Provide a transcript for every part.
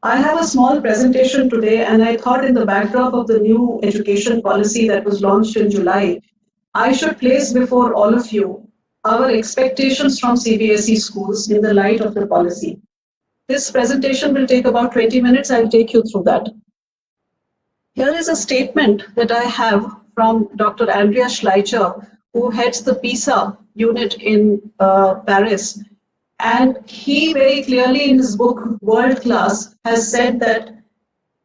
I have a small presentation today, and I thought in the backdrop of the new education policy that was launched in July, I should place before all of you our expectations from CBSE schools in the light of the policy. This presentation will take about 20 minutes. I'll take you through that. Here is a statement that I have from Dr. Andrea Schleicher, who heads the PISA unit in Paris. And he very clearly in his book, World Class, has said that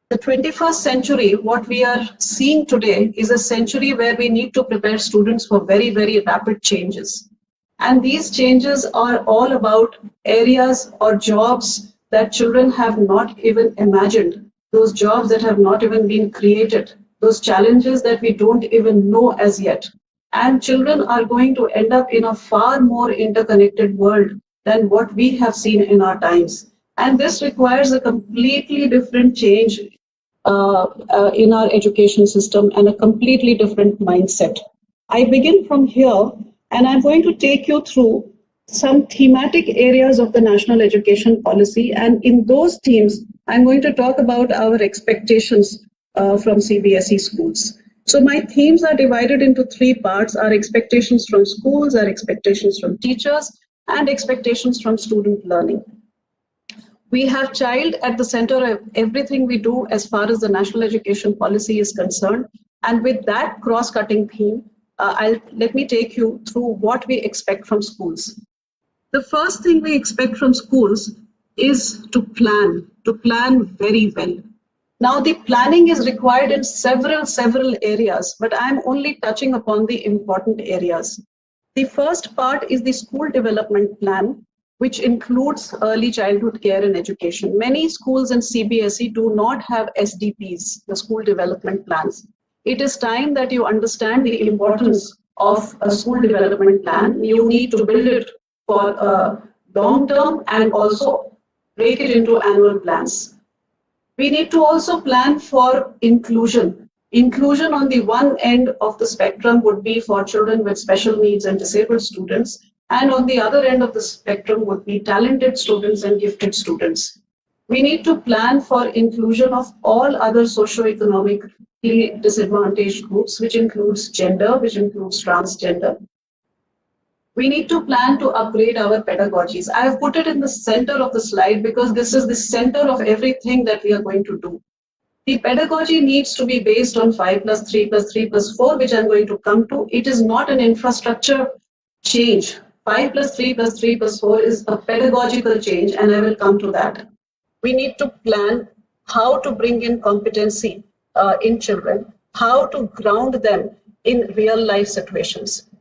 the 21st century, what we are seeing today, is a century where we need to prepare students for very, very rapid changes. And these changes are all about areas or jobs that children have not even imagined, those jobs that have not even been created, those challenges that we don't even know as yet. And children are going to end up in a far more interconnected world than what we have seen in our times. And this requires a completely different change in our education system and a completely different mindset. I begin from here, and I'm going to take you through some thematic areas of the national education policy. And in those themes, I'm going to talk about our expectations from CBSE schools. So my themes are divided into three parts: our expectations from schools, our expectations from teachers, and expectations from student learning. We have child at the center of everything we do as far as the national education policy is concerned. And with that cross-cutting theme, let me take you through what we expect from schools. The first thing we expect from schools is to plan very well. Now, the planning is required in several areas, but I'm only touching upon the important areas. The first part is the school development plan, which includes early childhood care and education. Many schools in CBSE do not have SDPs, the school development plans. It is time that you understand the importance of a school development plan. You need to build it for a long term and also break it into annual plans. We need to also plan for inclusion. Inclusion on the one end of the spectrum would be for children with special needs and disabled students, and on the other end of the spectrum would be talented students and gifted students. We need to plan for inclusion of all other socioeconomically disadvantaged groups, which includes gender, which includes transgender. We need to plan to upgrade our pedagogies. I have put it in the center of the slide because this is the center of everything that we are going to do. The pedagogy needs to be based on 5 plus 3 plus 3 plus 4, which I'm going to come to. It is not an infrastructure change. 5 plus 3 plus 3 plus 4 is a pedagogical change, and I will come to that. We need to plan how to bring in competency in children, how to ground them in real life situations.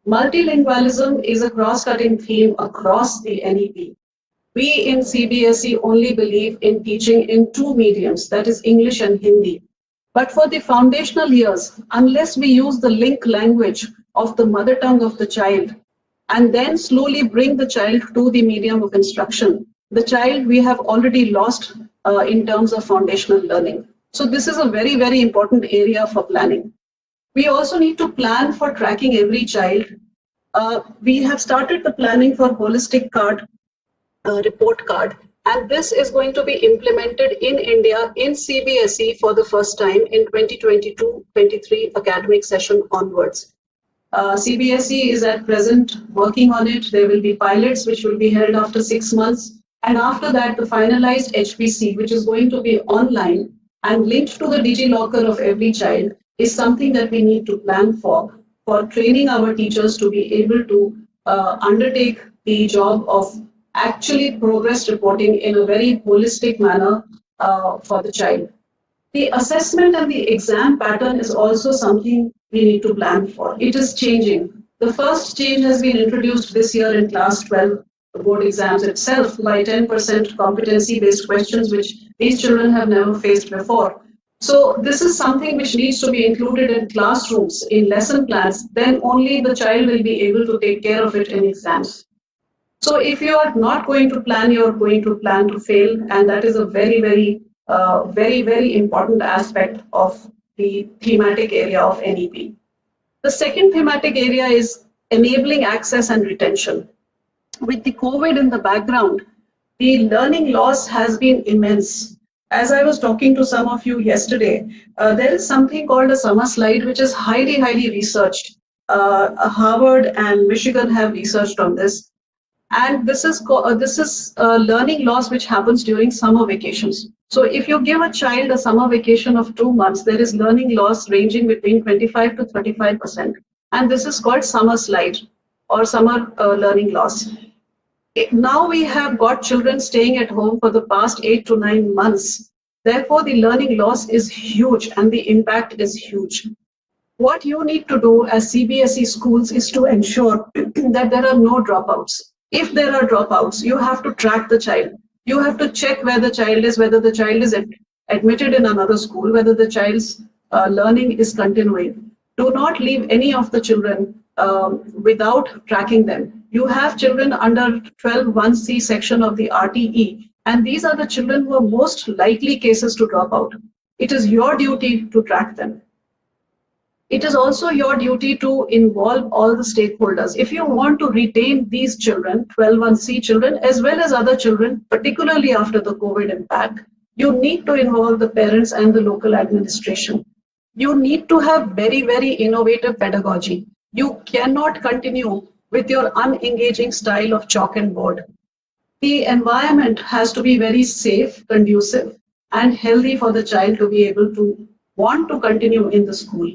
Multilingualism is a cross-cutting theme across the NEP. We in CBSE only believe in teaching in two mediums, that is English and Hindi. But for the foundational years, unless we use the link language of the mother tongue of the child and then slowly bring the child to the medium of instruction, the child we have already lost in terms of foundational learning. So this is a very, very important area for planning. We also need to plan for tracking every child. We have started the planning for holistic card, report card, and this is going to be implemented in India in CBSE for the first time in 2022-23 academic session onwards. CBSE is at present working on it. There will be pilots which will be held after 6 months. And after that, the finalized HPC, which is going to be online and linked to the DigiLocker of every child, is something that we need to plan for training our teachers to be able to undertake the job of actually progress reporting in a very holistic manner for the child. The assessment and the exam pattern is also something we need to plan for. It is changing. The first change has been introduced this year in class 12 board exams itself by 10% competency-based questions, which these children have never faced before. So this is something which needs to be included in classrooms, in lesson plans, then only the child will be able to take care of it in exams. So if you are not going to plan, you're going to plan to fail, and that is a very important aspect of the thematic area of NEP. The second thematic area is enabling access and retention. With the COVID in the background, the learning loss has been immense. As I was talking to some of you yesterday, there is something called a summer slide, which is highly, highly researched. Harvard and Michigan have researched on this, and this is learning loss which happens during summer vacations. So if you give a child a summer vacation of 2 months, there is learning loss ranging between 25 to 35%, and this is called summer slide or summer learning loss. Now we have got children staying at home for the past 8 to 9 months. Therefore, the learning loss is huge and the impact is huge. What you need to do as CBSE schools is to ensure that there are no dropouts. If there are dropouts, you have to track the child. You have to check where the child is, whether the child is admitted in another school, whether the child's learning is continuing. Do not leave any of the children without tracking them. You have children under 12(1)(c) section of the RTE, and these are the children who are most likely cases to drop out. It is your duty to track them. It is also your duty to involve all the stakeholders. If you want to retain these children, 12(1)(c) children, as well as other children, particularly after the COVID impact, you need to involve the parents and the local administration. You need to have very, very innovative pedagogy. You cannot continue with your unengaging style of chalk and board. The environment has to be very safe, conducive, and healthy for the child to be able to want to continue in the school.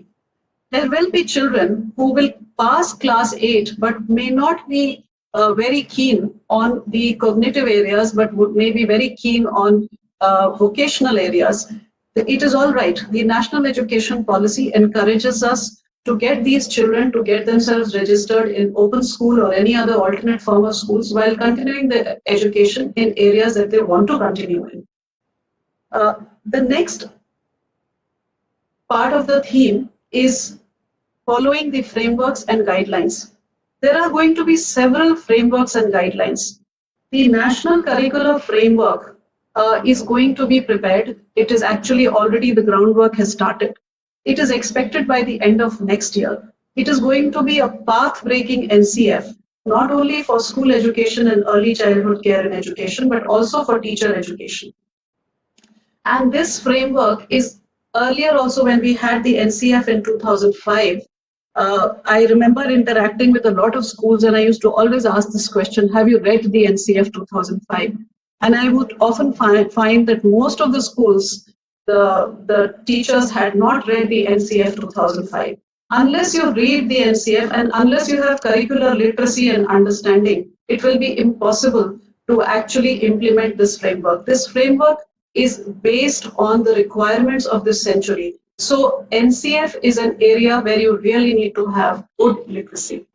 There will be children who will pass class 8 but may not be very keen on the cognitive areas, but may be very keen on vocational areas. It is all right. The National Education Policy encourages us to get these children to get themselves registered in open school or any other alternate form of schools while continuing their education in areas that they want to continue in. The next part of the theme is following the frameworks and guidelines. There are going to be several frameworks and guidelines. The National Curricular Framework is going to be prepared. It is actually already the groundwork has started. It is expected by the end of next year. It is going to be a path-breaking NCF, not only for school education and early childhood care and education, but also for teacher education. And this framework is earlier also when we had the NCF in 2005, I remember interacting with a lot of schools and I used to always ask this question, have you read the NCF 2005? And I would often find that most of the schools, the teachers had not read the NCF 2005. Unless you read the NCF and unless you have curricular literacy and understanding, it will be impossible to actually implement this framework. This framework is based on the requirements of this century. So NCF is an area where you really need to have good literacy.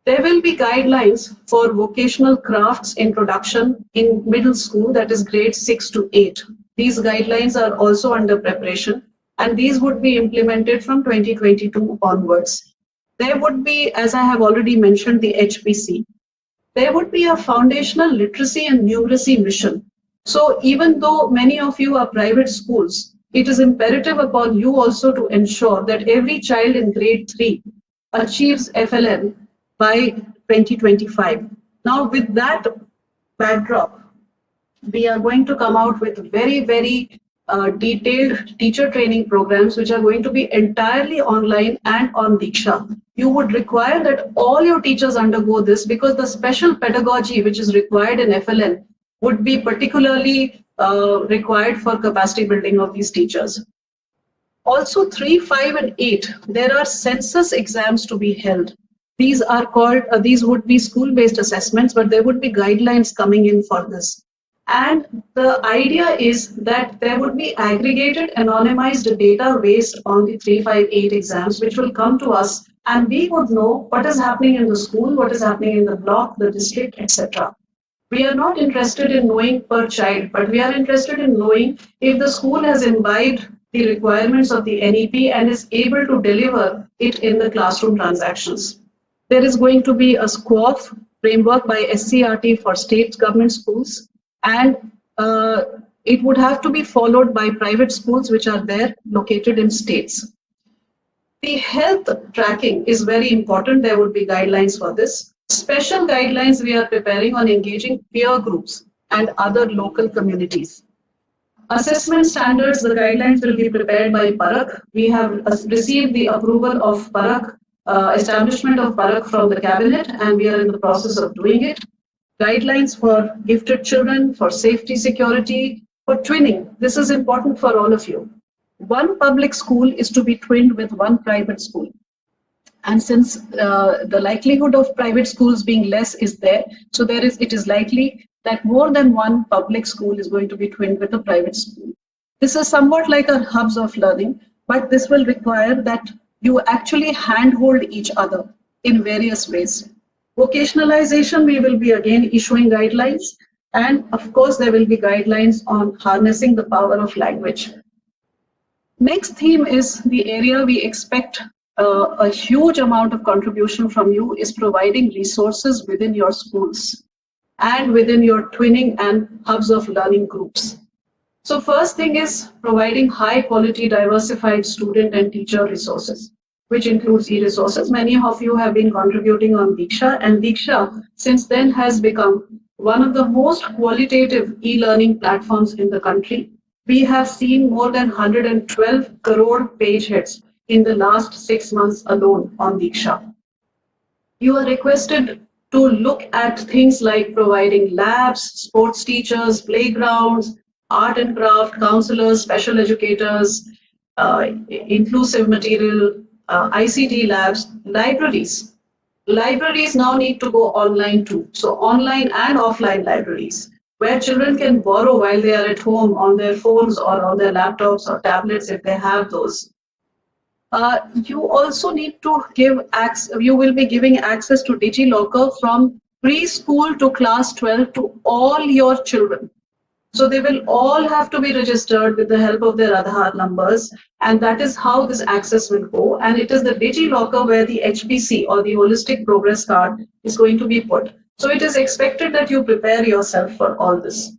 There will be guidelines for vocational crafts introduction in middle school, that is grade 6 to 8. These guidelines are also under preparation, and these would be implemented from 2022 onwards. There would be, as I have already mentioned, the HPC. There would be a foundational literacy and numeracy mission. So even though many of you are private schools, it is imperative upon you also to ensure that every child in grade 3 achieves FLN by 2025. Now, with that backdrop, we are going to come out with very, very detailed teacher training programs, which are going to be entirely online and on Diksha. You would require that all your teachers undergo this because the special pedagogy which is required in FLN would be particularly required for capacity building of these teachers. Also, 3, 5, and 8, there are census exams to be held. These are called, these would be school-based assessments, but there would be guidelines coming in for this. And the idea is that there would be aggregated, anonymized data based on the 3, 5, 8 exams, which will come to us, and we would know what is happening in the school, what is happening in the block, the district, etc. We are not interested in knowing per child, but we are interested in knowing if the school has imbibed the requirements of the NEP and is able to deliver it in the classroom transactions. There is going to be a SQOF framework by SCRT for state government schools, and it would have to be followed by private schools which are there located in states. The health tracking is very important. There would be guidelines for this. Special guidelines we are preparing on engaging peer groups and other local communities. Assessment standards, the guidelines will be prepared by Parak. We have received the approval of Parak, establishment of Parak from the cabinet, and we are in the process of doing it. Guidelines for gifted children, for safety, security, for twinning. This is important for all of you. One public school is to be twinned with one private school. And since the likelihood of private schools being less is there, so it is likely that more than one public school is going to be twinned with a private school. This is somewhat like a hubs of learning, but this will require that you actually handhold each other in various ways. Vocationalization, we will be again issuing guidelines, and of course there will be guidelines on harnessing the power of language. Next theme is the area we expect a huge amount of contribution from you is providing resources within your schools and within your twinning and hubs of learning groups. So first thing is providing high quality diversified student and teacher resources, which includes e-resources. Many of you have been contributing on Diksha, and Diksha since then has become one of the most qualitative e-learning platforms in the country. We have seen more than 112 crore page hits in the last 6 months alone on Diksha. You are requested to look at things like providing labs, sports teachers, playgrounds, art and craft, counselors, special educators, inclusive material, ICT labs, libraries. Libraries now need to go online too. So online and offline libraries, where children can borrow while they are at home on their phones or on their laptops or tablets if they have those. You also need to give access, you will be giving access to DigiLocker from preschool to class 12 to all your children. So they will all have to be registered with the help of their Aadhaar numbers, and that is how this access will go. And it is the DigiLocker where the HPC or the Holistic Progress Card is going to be put. So it is expected that you prepare yourself for all this.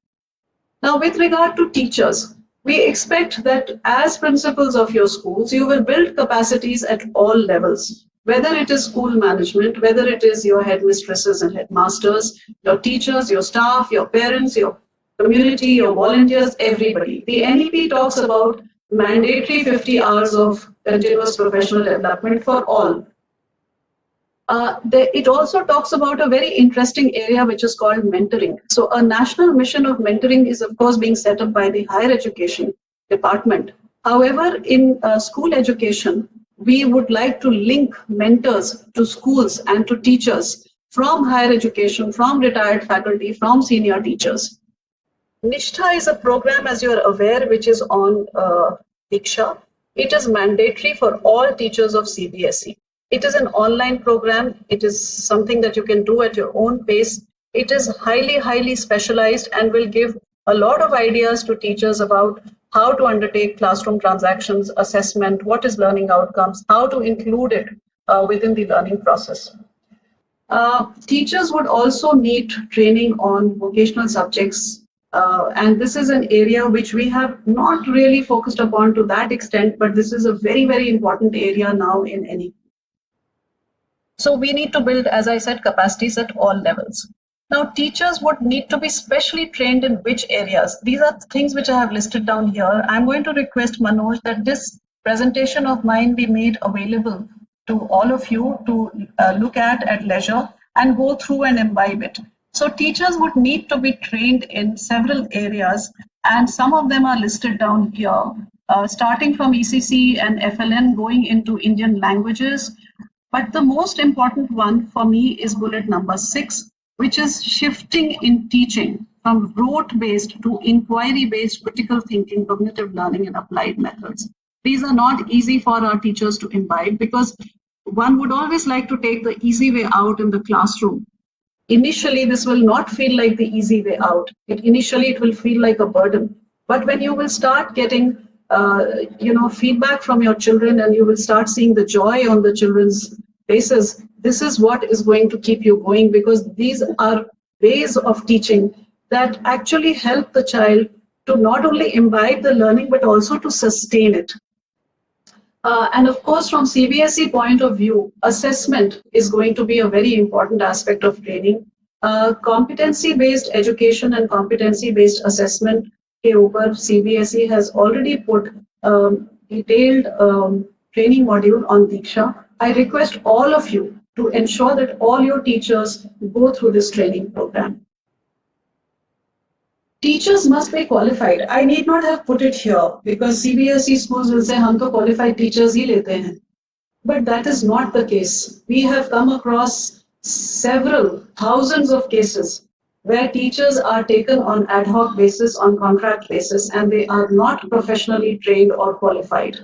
Now, with regard to teachers, we expect that as principals of your schools, you will build capacities at all levels, whether it is school management, whether it is your headmistresses and headmasters, your teachers, your staff, your parents, your community, your volunteers, everybody. The NEP talks about mandatory 50 hours of continuous professional development for all. It also talks about a very interesting area which is called mentoring. So a national mission of mentoring is of course being set up by the higher education department. However, in school education, we would like to link mentors to schools and to teachers from higher education, from retired faculty, from senior teachers. Nishtha is a program, as you are aware, which is on Diksha. It is mandatory for all teachers of CBSE. It is an online program. It is something that you can do at your own pace. It is highly, highly specialized and will give a lot of ideas to teachers about how to undertake classroom transactions, assessment, what is learning outcomes, how to include it within the learning process. Teachers would also need training on vocational subjects, and this is an area which we have not really focused upon to that extent, but this is a very, very important area now in any. So we need to build, as I said, capacities at all levels. Now, teachers would need to be specially trained in which areas. These are things which I have listed down here. I'm going to request Manoj that this presentation of mine be made available to all of you to look at leisure and go through and imbibe it. So teachers would need to be trained in several areas, and some of them are listed down here, starting from ECC and FLN, going into Indian languages. But the most important one for me is bullet number 6, which is shifting in teaching from rote-based to inquiry-based critical thinking, cognitive learning, and applied methods. These are not easy for our teachers to imbibe because one would always like to take the easy way out in the classroom. Initially, this will not feel like the easy way out. Initially, it will feel like a burden. But when you will start getting feedback from your children and you will start seeing the joy on the children's faces, this is what is going to keep you going, because these are ways of teaching that actually help the child to not only imbibe the learning but also to sustain it. And of course, from CBSE point of view, assessment is going to be a very important aspect of training. Competency-based education and competency-based assessment के ऊपर CBSE has already put detailed training module on Diksha. I request all of you to ensure that all your teachers go through this training program. Teachers must be qualified. I need not have put it here because CBSE schools will say हम तो qualified teachers ही लेते हैं. But that is not the case. We have come across several thousands of cases where teachers are taken on ad hoc basis, on contract basis, and they are not professionally trained or qualified.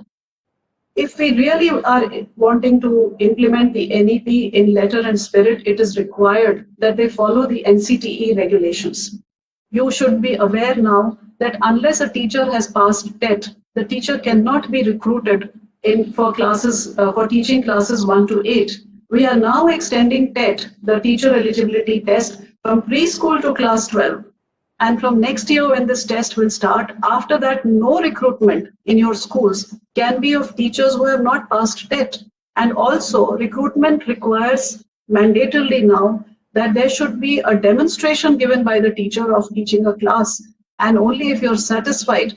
If we really are wanting to implement the NEP in letter and spirit, it is required that they follow the NCTE regulations. You should be aware now that unless a teacher has passed TET, the teacher cannot be recruited for classes for teaching classes 1 to 8. We are now extending TET, the teacher eligibility test, from preschool to class 12. And from next year, when this test will start, after that, no recruitment in your schools can be of teachers who have not passed TET. And also, recruitment requires mandatorily now that there should be a demonstration given by the teacher of teaching a class. And only if you're satisfied,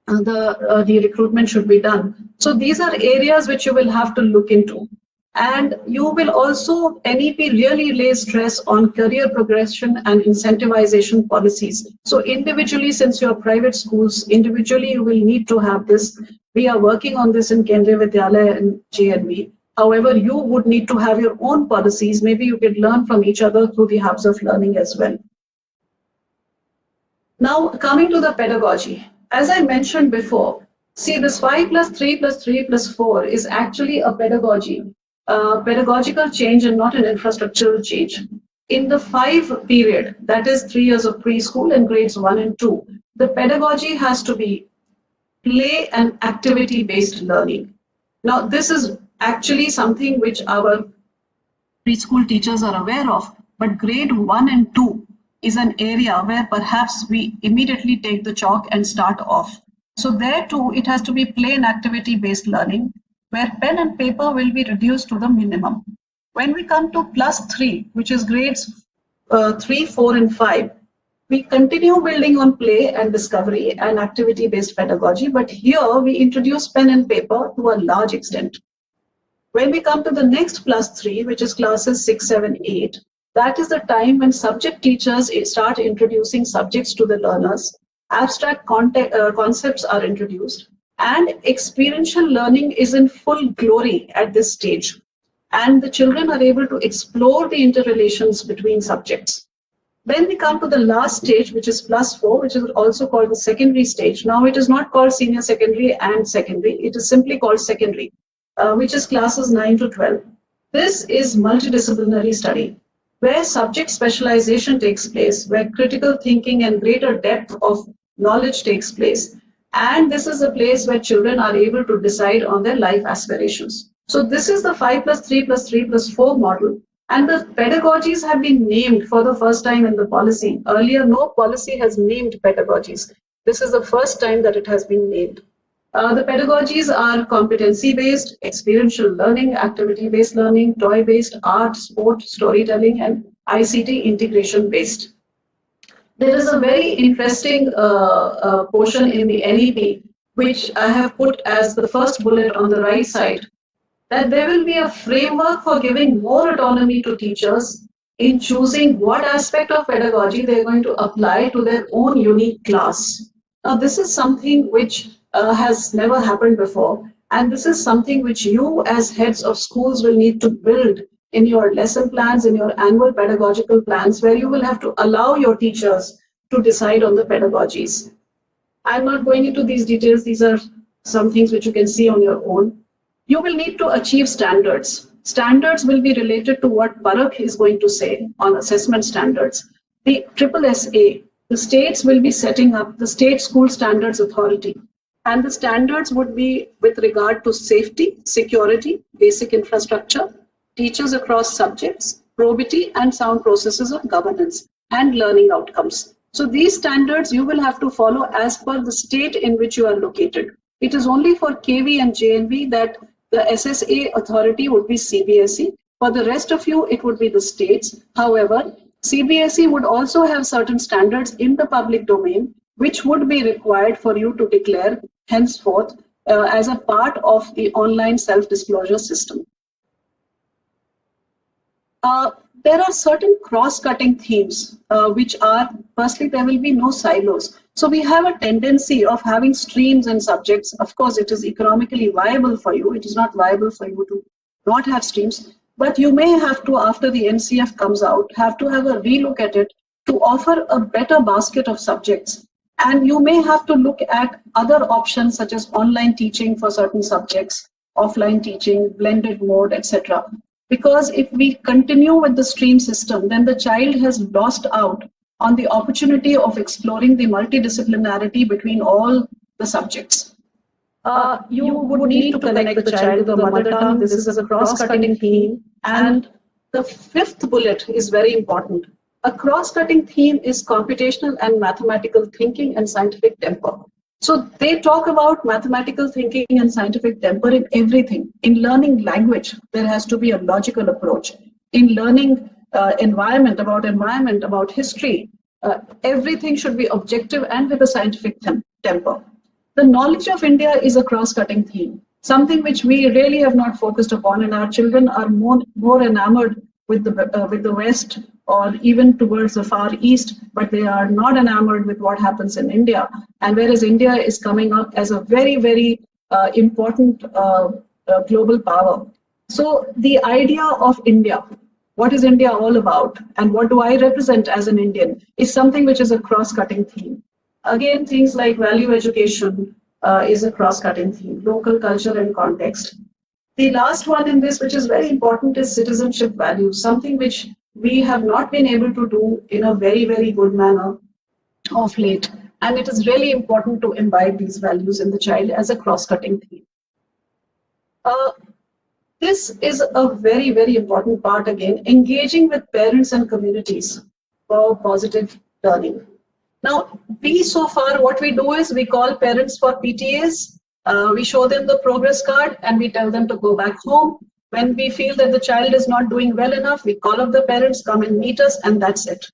the recruitment should be done. So these are areas which you will have to look into. And you will also, NEP really lays stress on career progression and incentivization policies. So individually, since you're private schools, individually you will need to have this. We are working on this in Kendriya Vidyalaya and JNV. However, you would need to have your own policies. Maybe you could learn from each other through the hubs of learning as well. Now, coming to the pedagogy. As I mentioned before, see, this 5 plus 3 plus 3 plus 4 is actually a pedagogical change and not an infrastructural change. In the 5 period, that is 3 years of preschool and grades 1 and 2, the pedagogy has to be play and activity-based learning. Now, this is actually something which our preschool teachers are aware of, but grade 1 and 2 is an area where perhaps we immediately take the chalk and start off. So there too, it has to be play and activity-based learning, where pen and paper will be reduced to the minimum. When we come to +3, which is grades 3, 4, and 5, we continue building on play and discovery and activity-based pedagogy, but here we introduce pen and paper to a large extent. When we come to the next +3, which is classes 6, 7, 8, that is the time when subject teachers start introducing subjects to the learners, abstract concepts are introduced, and experiential learning is in full glory at this stage. And the children are able to explore the interrelations between subjects. Then we come to the last stage, which is +4, which is also called the secondary stage. Now it is not called senior secondary and secondary, it is simply called secondary, which is classes 9 to 12. This is multidisciplinary study, where subject specialization takes place, where critical thinking and greater depth of knowledge takes place. And this is a place where children are able to decide on their life aspirations. So this is the 5 plus 3 plus 3 plus 4 model. And the pedagogies have been named for the first time in the policy. Earlier, no policy has named pedagogies. This is the first time that it has been named. The pedagogies are competency-based, experiential learning, activity-based learning, toy-based, art, sport, storytelling, and ICT integration-based. There is a very interesting portion in the NEP, which I have put as the first bullet on the right side, that there will be a framework for giving more autonomy to teachers in choosing what aspect of pedagogy they're going to apply to their own unique class. Now, this is something which has never happened before. And this is something which you as heads of schools will need to build in your lesson plans, in your annual pedagogical plans, where you will have to allow your teachers to decide on the pedagogies. I'm not going into these details. These are some things which you can see on your own. You will need to achieve standards. Standards will be related to what Parakh is going to say on assessment standards. The SSSA, the states will be setting up the State School Standards Authority. And the standards would be with regard to safety, security, basic infrastructure, teachers across subjects, probity, and sound processes of governance, and learning outcomes. So these standards you will have to follow as per the state in which you are located. It is only for KV and JNV that the SSA authority would be CBSE. For the rest of you, it would be the states. However, CBSE would also have certain standards in the public domain, which would be required for you to declare henceforth as a part of the online self-disclosure system. There are certain cross-cutting themes, which are, firstly, there will be no silos. So we have a tendency of having streams and subjects. Of course, it is economically viable for you. It is not viable for you to not have streams. But you may have to, after the NCF comes out, have to have a relook at it to offer a better basket of subjects. And you may have to look at other options such as online teaching for certain subjects, offline teaching, blended mode, etc. Because if we continue with the stream system, then the child has lost out on the opportunity of exploring the multidisciplinarity between all the subjects. You would need to connect the child to the mother tongue. This is a cross-cutting theme. And the fifth bullet is very important. A cross-cutting theme is computational and mathematical thinking and scientific temper. So they talk about mathematical thinking and scientific temper in everything. In learning language, there has to be a logical approach. In learning environment, about history, everything should be objective and with a scientific temper. The knowledge of India is a cross-cutting theme, something which we really have not focused upon, and our children are more enamored with the West or even towards the Far East, but they are not enamored with what happens in India. And whereas India is coming up as a very, very important global power. So the idea of India, what is India all about, and what do I represent as an Indian, is something which is a cross-cutting theme. Again, things like value education is a cross-cutting theme, local culture and context. The last one in this, which is very important, is citizenship values, something which we have not been able to do in a very, very good manner of late. And it is really important to imbibe these values in the child as a cross-cutting theme. This is a very, very important part again, engaging with parents and communities for positive learning. Now, so far, what we do is we call parents for PTAs, we show them the progress card and we tell them to go back home. When we feel that the child is not doing well enough, we call up the parents, come and meet us, and that's it.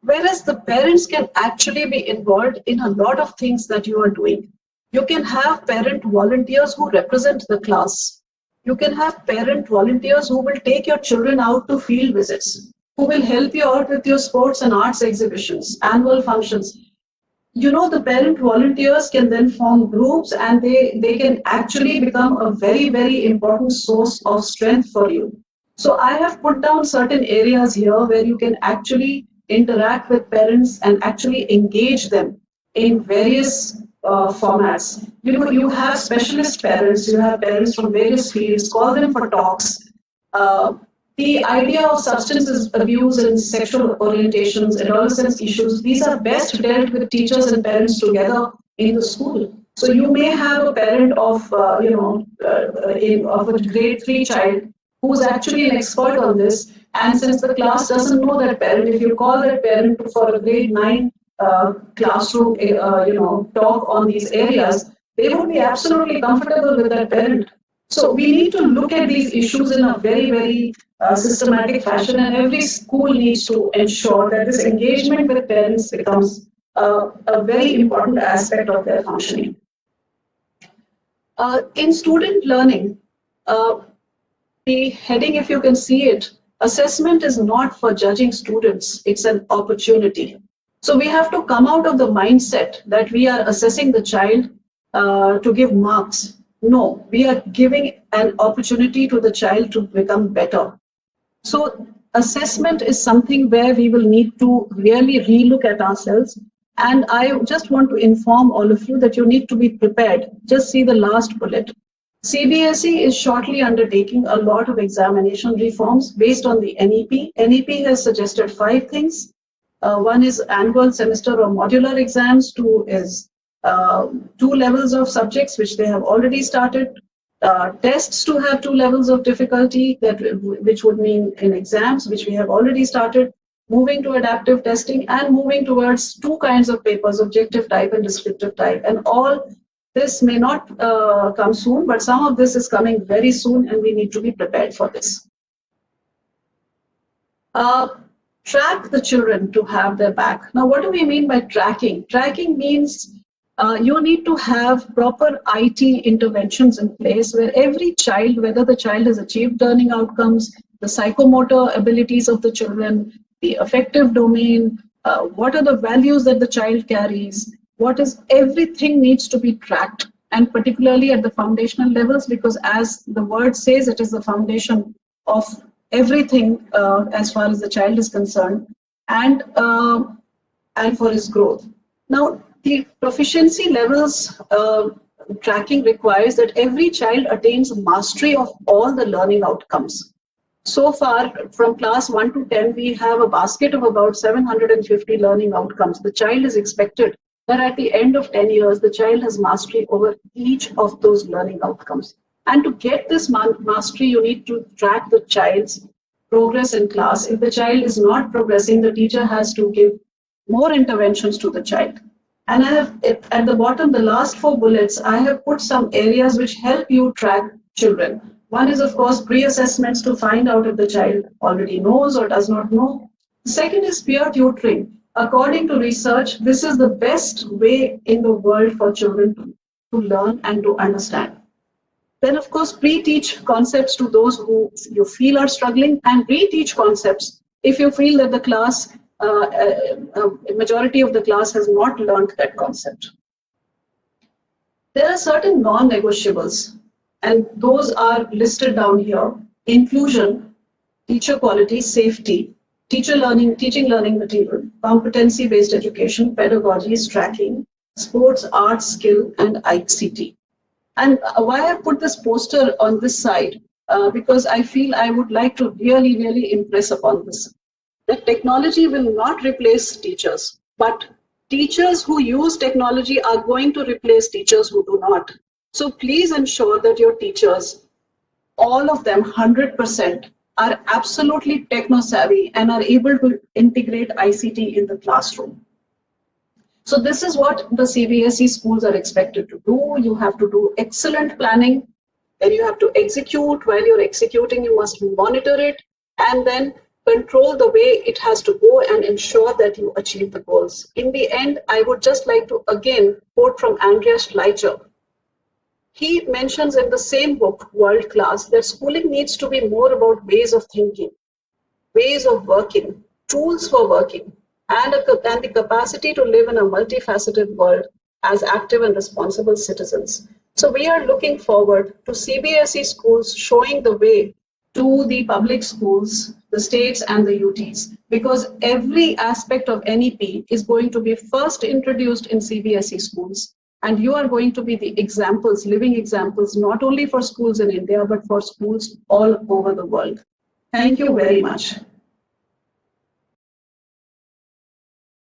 Whereas the parents can actually be involved in a lot of things that you are doing. You can have parent volunteers who represent the class. You can have parent volunteers who will take your children out to field visits, who will help you out with your sports and arts exhibitions, annual functions. You know, the parent volunteers can then form groups and they can actually become a very, very important source of strength for you. So I have put down certain areas here where you can actually interact with parents and actually engage them in various formats. You have specialist parents, you have parents from various fields, call them for talks. The idea of substance abuse and sexual orientations, adolescence issues, these are best dealt with teachers and parents together in the school. So you may have a parent of, of a grade 3 child who's actually an expert on this. And since the class doesn't know that parent, if you call that parent for a grade 9 classroom, talk on these areas, they would be absolutely comfortable with that parent. So we need to look at these issues in a very, very systematic fashion, and every school needs to ensure that this engagement with parents becomes a very important aspect of their functioning. In student learning, the heading, if you can see it, assessment is not for judging students, it's an opportunity. So we have to come out of the mindset that we are assessing the child to give marks. No, we are giving an opportunity to the child to become better. So assessment is something where we will need to really relook at ourselves. And I just want to inform all of you that you need to be prepared. Just see the last bullet. CBSE is shortly undertaking a lot of examination reforms based on the NEP. NEP has suggested 5 things. One is annual semester or modular exams. 2 is 2 levels of subjects, which they have already started. Tests to have 2 levels of difficulty, which would mean in exams, which we have already started. Moving to adaptive testing and moving towards 2 kinds of papers, objective type and descriptive type. And all this may not come soon, but some of this is coming very soon and we need to be prepared for this. track the children to have their back. Now, what do we mean by tracking? Tracking means you need to have proper IT interventions in place where every child, whether the child has achieved learning outcomes, the psychomotor abilities of the children, the affective domain, what are the values that the child carries, what is everything needs to be tracked, and particularly at the foundational levels, because as the word says, it is the foundation of everything as far as the child is concerned, and for his growth. Now, the proficiency levels tracking requires that every child attains mastery of all the learning outcomes. So far, from class 1 to 10, we have a basket of about 750 learning outcomes. The child is expected that at the end of 10 years, the child has mastery over each of those learning outcomes. And to get this mastery, you need to track the child's progress in class. If the child is not progressing, the teacher has to give more interventions to the child. And I have, at the bottom, the last 4 bullets, I have put some areas which help you track children. One is, of course, pre-assessments to find out if the child already knows or does not know. The second is peer tutoring. According to research, this is the best way in the world for children to learn and to understand. Then, of course, pre-teach concepts to those who you feel are struggling, and re-teach concepts if you feel that the class, a majority of the class has not learned that concept. There are certain non-negotiables, and those are listed down here. Inclusion, teacher quality, safety, teaching learning material, competency-based education, pedagogies, tracking, sports, arts, skill, and ICT. And why I put this poster on this side, because I feel I would like to really, really impress upon this, that technology will not replace teachers, but teachers who use technology are going to replace teachers who do not. So please ensure that your teachers, all of them, 100%, are absolutely techno-savvy and are able to integrate ICT in the classroom. So this is what the CBSE schools are expected to do. You have to do excellent planning, then you have to execute. While you're executing, you must monitor it, and then control the way it has to go and ensure that you achieve the goals. In the end, I would just like to again quote from Andreas Schleicher. He mentions in the same book, World Class, that schooling needs to be more about ways of thinking, ways of working, tools for working, and the capacity to live in a multifaceted world as active and responsible citizens. So we are looking forward to CBSE schools showing the way to the public schools, the states and the UTs, because every aspect of NEP is going to be first introduced in CBSE schools. And you are going to be the examples, living examples, not only for schools in India, but for schools all over the world. Thank you very much.